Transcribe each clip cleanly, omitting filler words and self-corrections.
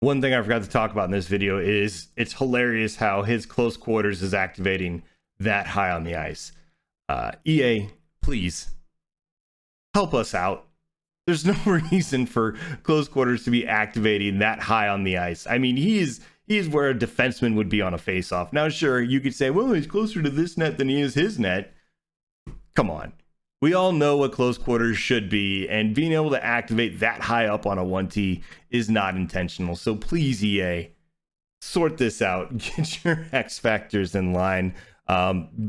One thing I forgot to talk about in this video is it's hilarious how his close quarters is activating that high on the ice. EA, please help us out. There's no reason for close quarters to be activating that high on the ice. I mean, he is where a defenseman would be on a face-off. Now, sure, you could say, well, he's closer to this net than he is his net. Come on. We all know what close quarters should be, and being able to activate that high up on a 1T is not intentional. So please, EA, sort this out. Get your X factors in line.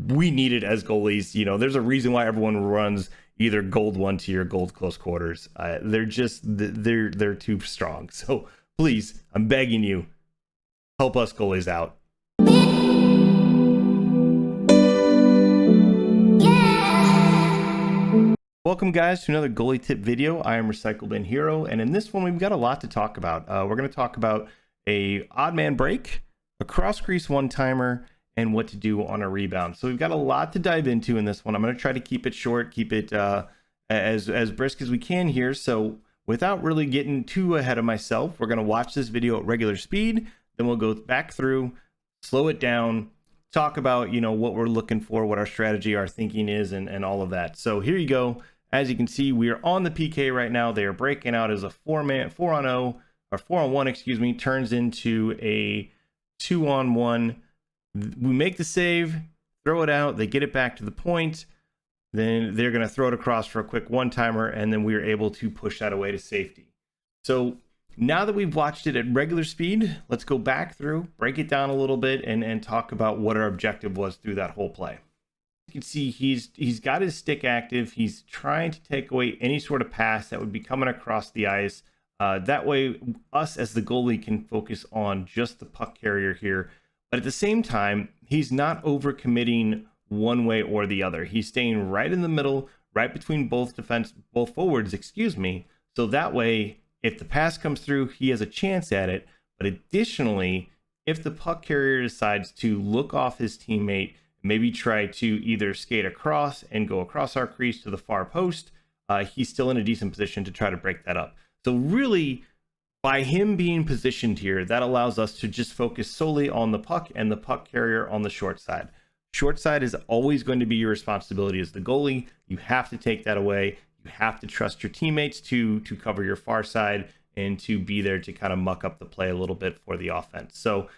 We need it as goalies. You know, there's a reason why everyone runs either gold 1T or gold close quarters. They're too strong. So please, I'm begging you, help us goalies out. Welcome guys to another goalie tip video. I am Recycle Bin Hero, and in this one we've got a lot to talk about. We're going to talk about a odd man break, a cross crease one timer, and what to do on a rebound. So we've got a lot to dive into in this one. I'm going to try to keep it short, keep it as brisk as we can here. So without really getting too ahead of myself, we're going to watch this video at regular speed, then we'll go back through, slow it down, talk about, you know, what we're looking for, what our strategy, our thinking is, and all of that. So here you go. As you can see, we are on the PK right now. They are breaking out as a 4-on-1, excuse me, turns into a 2-on-1. We make the save, throw it out, they get it back to the point, then they're going to throw it across for a quick one-timer, and then we are able to push that away to safety. So now that we've watched it at regular speed, let's go back through, break it down a little bit, and talk about what our objective was through that whole play. You can see he's got his stick active. He's trying to take away any sort of pass that would be coming across the ice. That way, us as the goalie can focus on just the puck carrier here. But at the same time, he's not overcommitting one way or the other. He's staying right in the middle, right between both forwards, excuse me. So that way, if the pass comes through, he has a chance at it. But additionally, if the puck carrier decides to look off his teammate, maybe try to either skate across and go across our crease to the far post, he's still in a decent position to try to break that up. So really, by him being positioned here, that allows us to just focus solely on the puck and the puck carrier on the short side. Short side is always going to be your responsibility as the goalie. You have to take that away. You have to trust your teammates to cover your far side and to be there to kind of muck up the play a little bit for the offense. So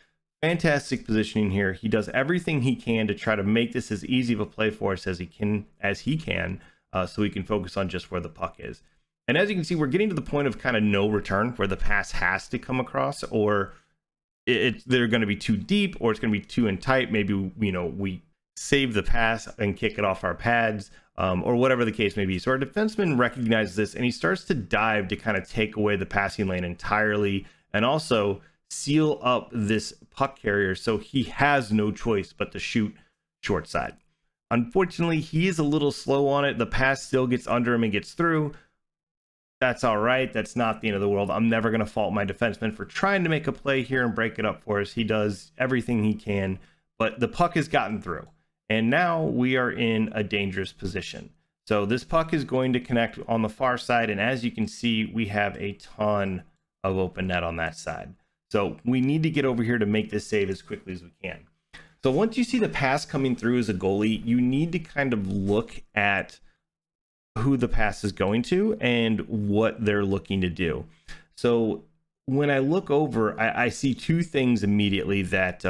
fantastic positioning here. He does everything he can to try to make this as easy of a play for us as he can, so we can focus on just where the puck is. And as you can see, we're getting to the point of kind of no return, where the pass has to come across, or they're going to be too deep, or it's going to be too in tight. Maybe, you know, we save the pass and kick it off our pads, or whatever the case may be. So our defenseman recognizes this, and he starts to dive to kind of take away the passing lane entirely, and also seal up this puck carrier, so he has no choice but to shoot short side. Unfortunately, he is a little slow on it. The pass still gets under him and gets through. That's all right. That's not the end of the world. I'm never going to fault my defenseman for trying to make a play here and break it up for us. He does everything he can, but the puck has gotten through, and now we are in a dangerous position. So this puck is going to connect on the far side, and as you can see, we have a ton of open net on that side. So we need to get over here to make this save as quickly as we can. So once you see the pass coming through as a goalie, you need to kind of look at who the pass is going to and what they're looking to do. So when I look over, I see two things immediately that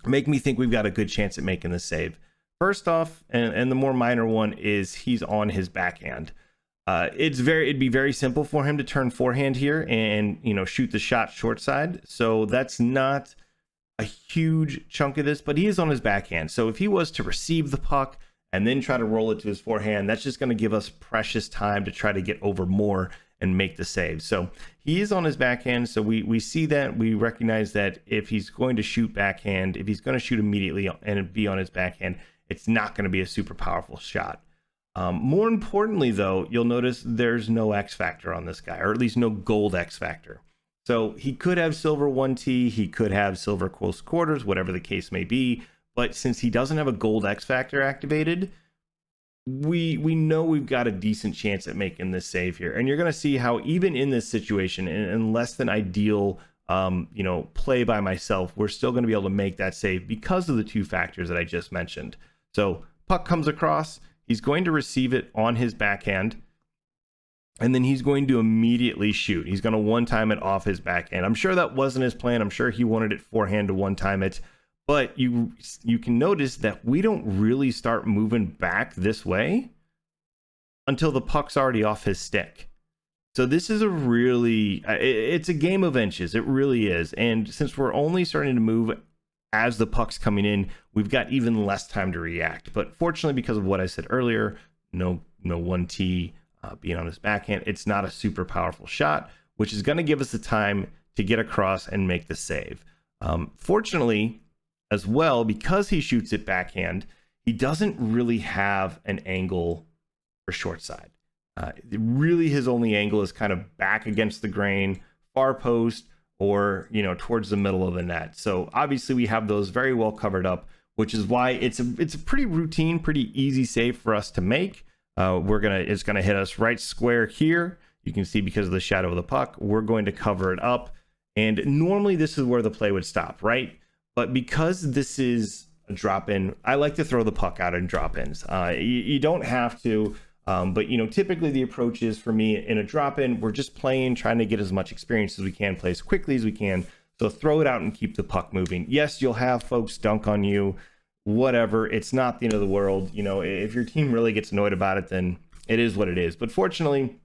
make me think we've got a good chance at making the save. First off, and the more minor one, is he's on his backhand. It'd be very simple for him to turn forehand here and, you know, shoot the shot short side. So that's not a huge chunk of this, but he is on his backhand. So if he was to receive the puck and then try to roll it to his forehand, that's just going to give us precious time to try to get over more and make the save. So he is on his backhand. So we see that, we recognize that if he's going to shoot backhand, if he's going to shoot immediately and be on his backhand, it's not going to be a super powerful shot. More importantly, though, you'll notice there's no X factor on this guy, or at least no gold X factor. So he could have silver 1T, he could have silver close quarters, whatever the case may be. But since he doesn't have a gold X factor activated, we know we've got a decent chance at making this save here. And you're going to see how even in this situation, in less than ideal play by myself, we're still going to be able to make that save because of the two factors that I just mentioned. So puck comes across, he's going to receive it on his backhand, and then he's going to immediately shoot. He's going to one-time it off his backhand. I'm sure that wasn't his plan. I'm sure he wanted it forehand to one-time it. But you can notice that we don't really start moving back this way until the puck's already off his stick. So this is it's a game of inches. It really is. And since we're only starting to move as the puck's coming in, we've got even less time to react. But fortunately, because of what I said earlier, no 1T being on his backhand, it's not a super powerful shot, which is going to give us the time to get across and make the save. Fortunately, as well, because he shoots it backhand, he doesn't really have an angle for short side. Really, his only angle is kind of back against the grain, far post, or towards the middle of the net. So obviously we have those very well covered up, which is why it's a pretty routine, pretty easy save for us to make. It's gonna hit us right square here. You can see because of the shadow of the puck, we're going to cover it up. And normally this is where the play would stop, right? But because this is a drop in, I like to throw the puck out in drop ins. You don't have to, but typically the approach is, for me, in a drop in, we're just playing, trying to get as much experience as we can, play as quickly as we can. So throw it out and keep the puck moving. Yes, you'll have folks dunk on you, whatever. It's not the end of the world. If your team really gets annoyed about it, then it is what it is. But fortunately,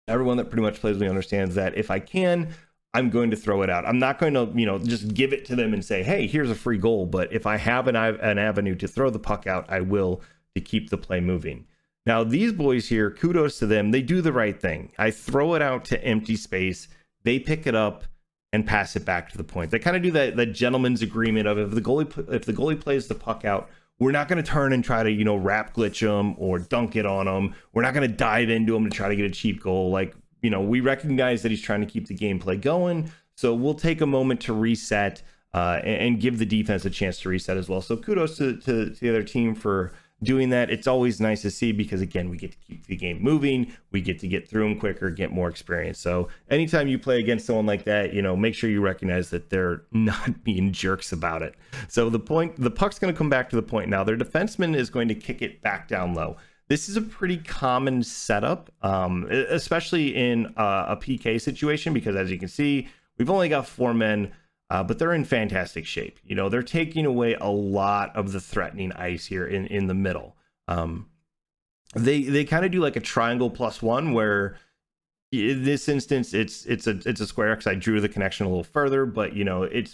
everyone that pretty much plays with me understands that if I can, I'm going to throw it out. I'm not going to, just give it to them and say, hey, here's a free goal. But if I have an avenue to throw the puck out, I will, to keep the play moving. Now, these boys here, kudos to them. They do the right thing. I throw it out to empty space. They pick it up and pass it back to the point. They kind of do that gentleman's agreement of if the goalie plays the puck out, we're not going to turn and try to, wrap glitch them or dunk it on them. We're not going to dive into them to try to get a cheap goal. Like, we recognize that he's trying to keep the gameplay going. So we'll take a moment to reset and give the defense a chance to reset as well. So kudos to the other team for doing that. It's always nice to see because, again, we get to keep the game moving. We get to get through them quicker, get more experience. So anytime you play against someone like that, make sure you recognize that they're not being jerks about it. So the puck's going to come back to the point now. Their defenseman is going to kick it back down low. This is a pretty common setup, especially in a PK situation, because as you can see, we've only got 4 men, but they're in fantastic shape. They're taking away a lot of the threatening ice here in the middle. They kind of do like a triangle +1, where in this instance it's a square because I drew the connection a little further, but this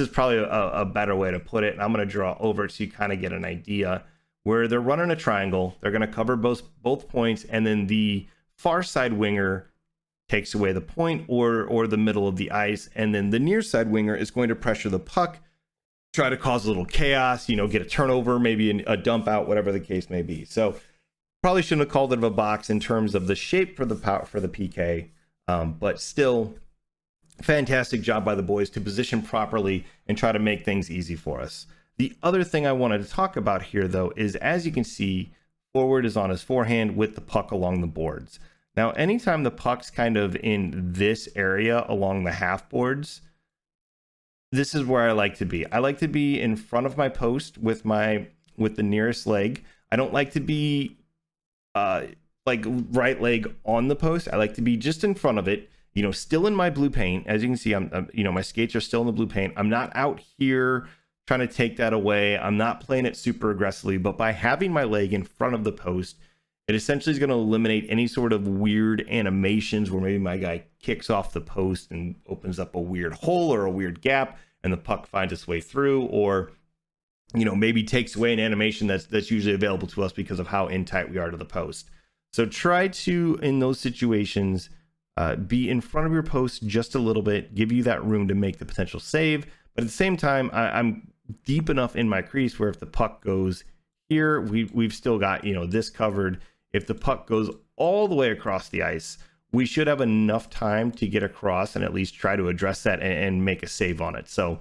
is probably a better way to put it. And I'm going to draw over so you kind of get an idea. Where they're running a triangle, they're going to cover both points, and then the far side winger takes away the point or the middle of the ice, and then the near side winger is going to pressure the puck, try to cause a little chaos, get a turnover, maybe a dump out, whatever the case may be. So probably shouldn't have called it a box in terms of the shape for the PK, but still fantastic job by the boys to position properly and try to make things easy for us. The other thing I wanted to talk about here, though, is as you can see, forward is on his forehand with the puck along the boards. Now, anytime the puck's kind of in this area along the half boards, this is where I like to be. I like to be in front of my post with the nearest leg. I don't like to be like right leg on the post. I like to be just in front of it, still in my blue paint. As you can see, I'm my skates are still in the blue paint. I'm not out here trying to take that away. I'm not playing it super aggressively, but by having my leg in front of the post, it essentially is going to eliminate any sort of weird animations where maybe my guy kicks off the post and opens up a weird hole or a weird gap and the puck finds its way through, or maybe takes away an animation that's usually available to us because of how in tight we are to the post. So try to, in those situations, be in front of your post just a little bit, give you that room to make the potential save. But at the same time, I'm deep enough in my crease where if the puck goes here, we've still got this covered. If the puck goes all the way across the ice, we should have enough time to get across and at least try to address that and make a save on it. So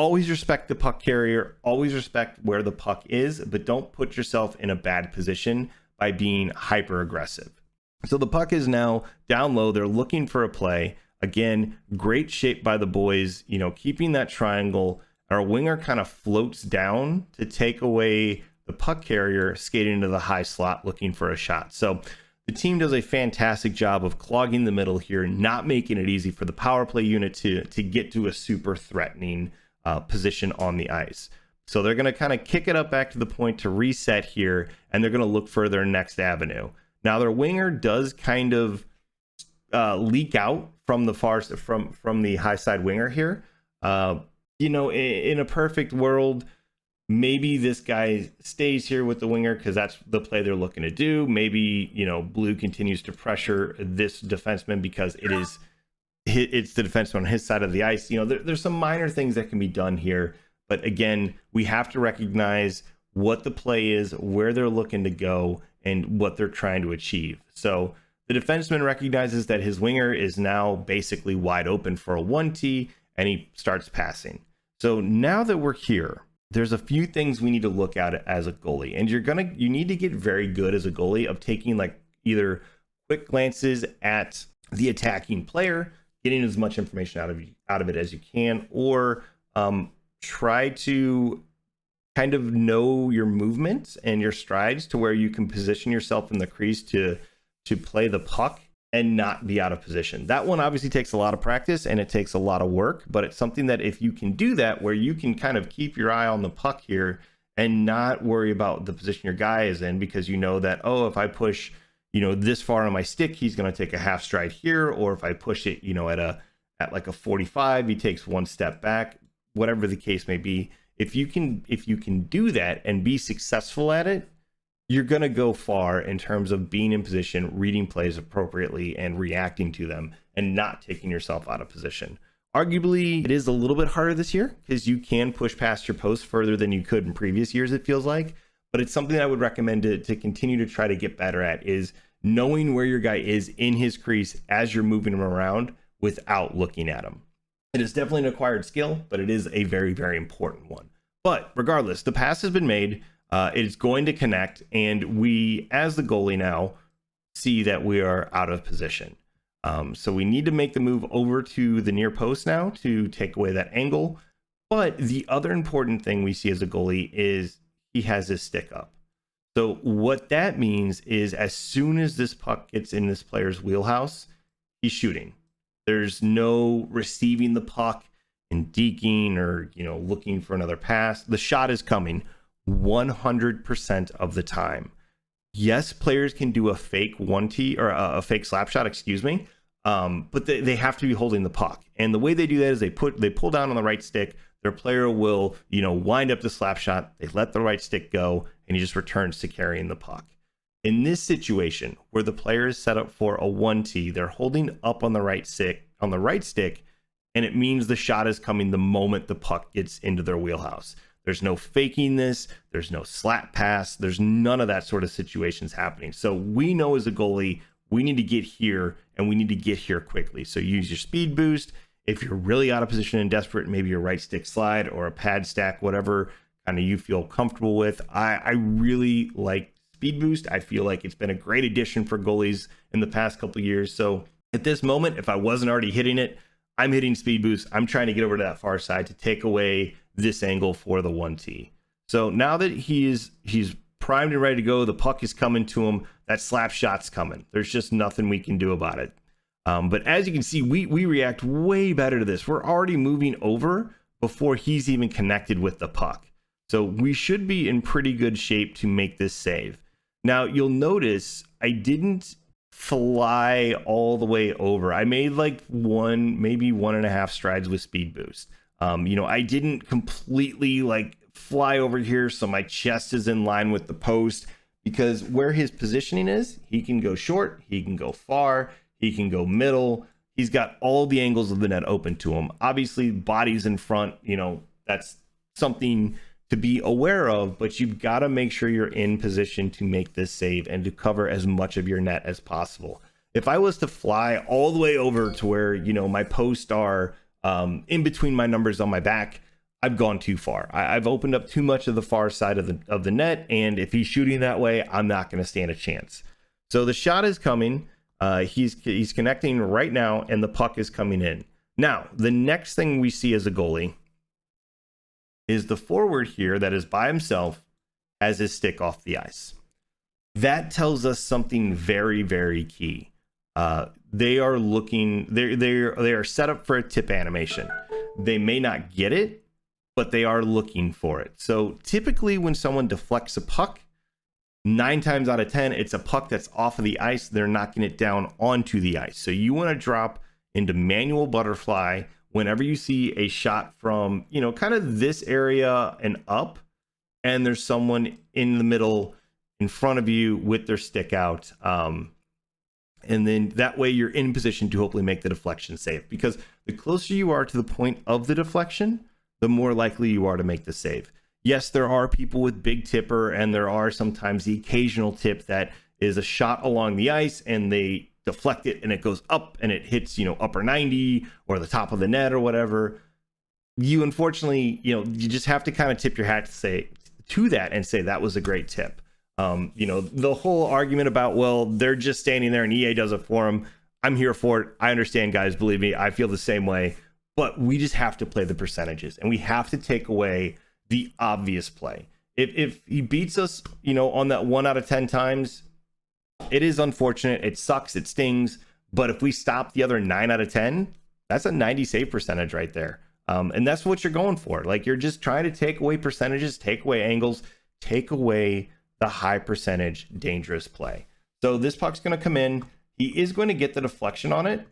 always respect the puck carrier, always respect where the puck is, but don't put yourself in a bad position by being hyper aggressive. So the puck is now down low. They're looking for a play. Again, great shape by the boys, you know, keeping that triangle. Our winger kind of floats down to take away the puck carrier, skating into the high slot looking for a shot. So the team does a fantastic job of clogging the middle here, not making it easy for the power play unit to get to a super threatening position on the ice. So they're going to kind of kick it up back to the point to reset here, and they're going to look for their next avenue. Now their winger does kind of leak out from the from the high side winger here. You know, in a perfect world, maybe this guy stays here with the winger because that's the play they're looking to do. Maybe, you know, Blue continues to pressure this defenseman because it's the defenseman on his side of the ice. You know, there's some minor things that can be done here. But again, we have to recognize what the play is, where they're looking to go, and what they're trying to achieve. So the defenseman recognizes that his winger is now basically wide open for a 1T, and he starts passing. So now that we're here, there's a few things we need to look at as a goalie, and you need to get very good as a goalie of taking like either quick glances at the attacking player, getting as much information out of it as you can, or try to kind of know your movements and your strides to where you can position yourself in the crease to play the puck and not be out of position. That one obviously takes a lot of practice and it takes a lot of work, but it's something that if you can do that, where you can kind of keep your eye on the puck here and not worry about the position your guy is in, because you know that, oh, if I push, you know, this far on my stick, he's going to take a half stride here, or if I push it, you know, at like a 45, he takes one step back, whatever the case may be. If you can do that and be successful at it, you're going to go far in terms of being in position, reading plays appropriately, and reacting to them, and not taking yourself out of position. Arguably, it is a little bit harder this year because you can push past your post further than you could in previous years, it feels like. But it's something I would recommend to continue to try to get better at, is knowing where your guy is in his crease as you're moving him around without looking at him. It is definitely an acquired skill, but it is a very, very important one. But regardless, the pass has been made. It's going to connect, and we, as the goalie now, see that we are out of position. So we need to make the move over to the near post now to take away that angle. But the other important thing we see as a goalie is he has his stick up. So what that means is as soon as this puck gets in this player's wheelhouse, he's shooting. There's no receiving the puck and deking or, you know, looking for another pass. The shot is coming 100% of the time. Yes, players can do a fake 1T or a fake slap shot, excuse me. But they have to be holding the puck. And the way they do that is they pull down on the right stick. Their player will, you know, wind up the slap shot. They let the right stick go, and he just returns to carrying the puck. In this situation where the player is set up for a 1T, they're holding up on the right stick, and it means the shot is coming the moment the puck gets into their wheelhouse. There's no faking this. There's no slap pass. There's none of that sort of situations happening. So we know as a goalie, we need to get here, and we need to get here quickly. So use your speed boost. If you're really out of position and desperate, maybe your right stick slide or a pad stack, whatever kind of you feel comfortable with. I really like speed boost. I feel like it's been a great addition for goalies in the past couple of years. So at this moment, if I wasn't already hitting it, I'm hitting speed boost. I'm trying to get over to that far side to take away this angle for the 1T. So now that he's primed and ready to go, the puck is coming to him, that slap shot's coming. There's just nothing we can do about it. But as you can see, we react way better to this. We're already moving over before he's even connected with the puck. So we should be in pretty good shape to make this save. Now you'll notice I didn't fly all the way over. I made like maybe 1.5 strides with speed boost. You know, I didn't completely like fly over here so my chest is in line with the post, because where his positioning is, he can go short, he can go far, he can go middle. He's got all the angles of the net open to him. Obviously, body's in front, you know, that's something to be aware of, but you've got to make sure you're in position to make this save and to cover as much of your net as possible. If I was to fly all the way over to where, you know, my posts are in between my numbers on my back, I've gone too far. I've opened up too much of the far side of the net, and if he's shooting that way, I'm not going to stand a chance. So the shot is coming. He's connecting right now, and the puck is coming in. Now, the next thing we see as a goalie is the forward here that is by himself has his stick off the ice. That tells us something very, very key. They are looking. They are set up for a tip animation. They may not get it, but they are looking for it. So typically, when someone deflects a puck, 9 times out of 10, it's a puck that's off of the ice. They're knocking it down onto the ice. So you want to drop into manual butterfly whenever you see a shot from, kind of this area and up, and there's someone in the middle in front of you with their stick out. And then that way you're in position to hopefully make the deflection save, because the closer you are to the point of the deflection, the more likely you are to make the save. Yes, there are people with big tipper, and there are sometimes the occasional tip that is a shot along the ice and they deflect it and it goes up and it hits, upper 90 or the top of the net or whatever. You unfortunately, you just have to kind of tip your hat to that and say that was a great tip. The whole argument about, well, they're just standing there and EA does it for them. I'm here for it. I understand, guys. Believe me, I feel the same way. But we just have to play the percentages, and we have to take away the obvious play. If he beats us, on that 1 out of 10 times, it is unfortunate. It sucks. It stings. But if we stop the other 9 out of 10, that's a 90 save percentage right there. And that's what you're going for. Like, you're just trying to take away percentages, take away angles, take away the high percentage dangerous play. So this puck's going to come in. He is going to get the deflection on it.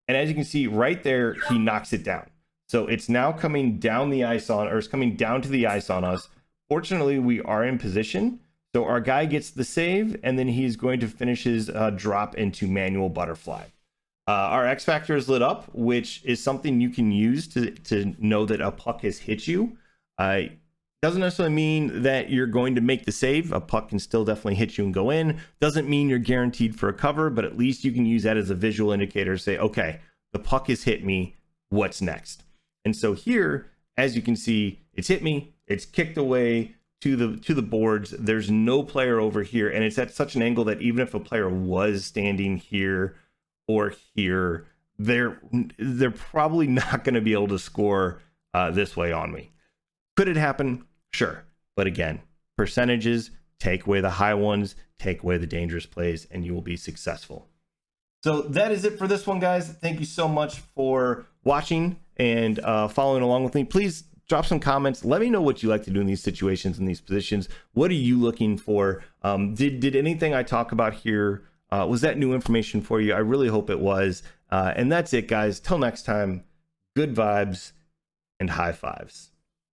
And as you can see right there, he knocks it down. So it's now coming down the ice it's coming down to the ice on us. Fortunately, we are in position. So our guy gets the save, and then he's going to finish his drop into manual butterfly. Our X factor is lit up, which is something you can use to know that a puck has hit you. Doesn't necessarily mean that you're going to make the save. A puck can still definitely hit you and go in. Doesn't mean you're guaranteed for a cover, but at least you can use that as a visual indicator to say, okay, the puck has hit me. What's next? And so here, as you can see, it's hit me. It's kicked away to the boards. There's no player over here, and it's at such an angle that even if a player was standing here or here, they're probably not going to be able to score this way on me. Could it happen? Sure. But again, percentages, take away the high ones, take away the dangerous plays, and you will be successful. So that is it for this one, guys. Thank you so much for watching and following along with me. Please drop some comments. Let me know what you like to do in these situations, in these positions. What are you looking for? Did anything I talk about here, was that new information for you? I really hope it was. And that's it, guys. Till next time, good vibes and high fives.